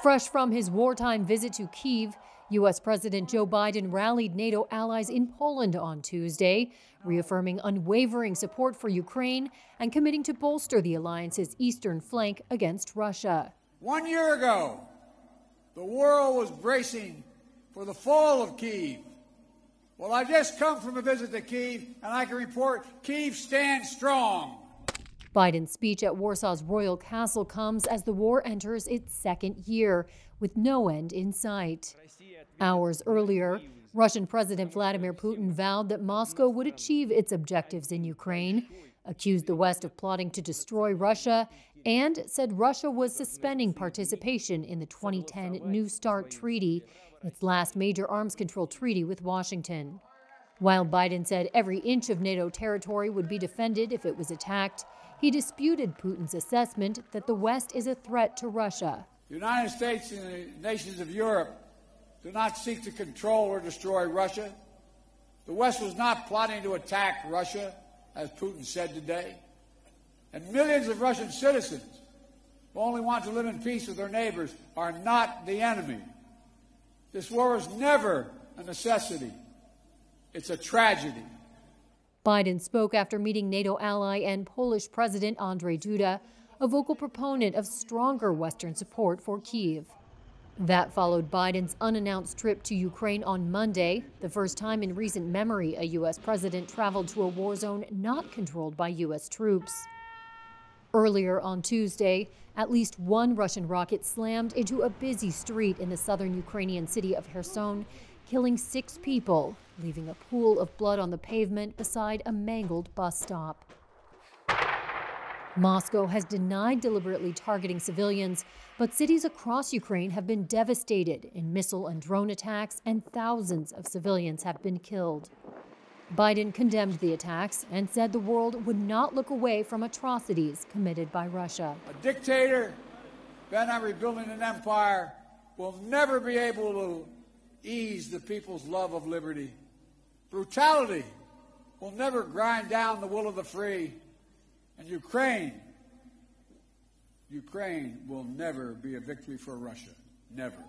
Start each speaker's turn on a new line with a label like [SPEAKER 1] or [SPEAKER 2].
[SPEAKER 1] Fresh from his wartime visit to Kyiv, U.S. President Joe Biden rallied NATO allies in Poland on Tuesday, reaffirming unwavering support for Ukraine and committing to bolster the alliance's eastern flank against Russia.
[SPEAKER 2] 1 year ago, the world was bracing for the fall of Kyiv. Well, I just come from a visit to Kyiv, and I can report Kyiv stands strong.
[SPEAKER 1] Biden's speech at Warsaw's Royal Castle comes as the war enters its second year, with no end in sight. Hours earlier, Russian President Vladimir Putin vowed that Moscow would achieve its objectives in Ukraine, accused the West of plotting to destroy Russia, and said Russia was suspending participation in the 2010 New START treaty, its last major arms control treaty with Washington. While Biden said every inch of NATO territory would be defended if it was attacked, he disputed Putin's assessment that the West is a threat to Russia.
[SPEAKER 2] The United States and the nations of Europe do not seek to control or destroy Russia. The West was not plotting to attack Russia, as Putin said today. And millions of Russian citizens who only want to live in peace with their neighbors are not the enemy. This war was never a necessity. It's a tragedy.
[SPEAKER 1] Biden spoke after meeting NATO ally and Polish President Andrzej Duda, a vocal proponent of stronger Western support for Kyiv. That followed Biden's unannounced trip to Ukraine on Monday, the first time in recent memory a U.S. president traveled to a war zone not controlled by U.S. troops. Earlier on Tuesday, at least one Russian rocket slammed into a busy street in the southern Ukrainian city of Kherson, killing 6 people, leaving a pool of blood on the pavement beside a mangled bus stop. Moscow has denied deliberately targeting civilians, but cities across Ukraine have been devastated in missile and drone attacks, and thousands of civilians have been killed. Biden condemned the attacks and said the world would not look away from atrocities committed by Russia.
[SPEAKER 2] A dictator bent on rebuilding an empire will never be able to ease the people's love of liberty. Brutality will never grind down the will of the free. And Ukraine will never be a victory for Russia. Never.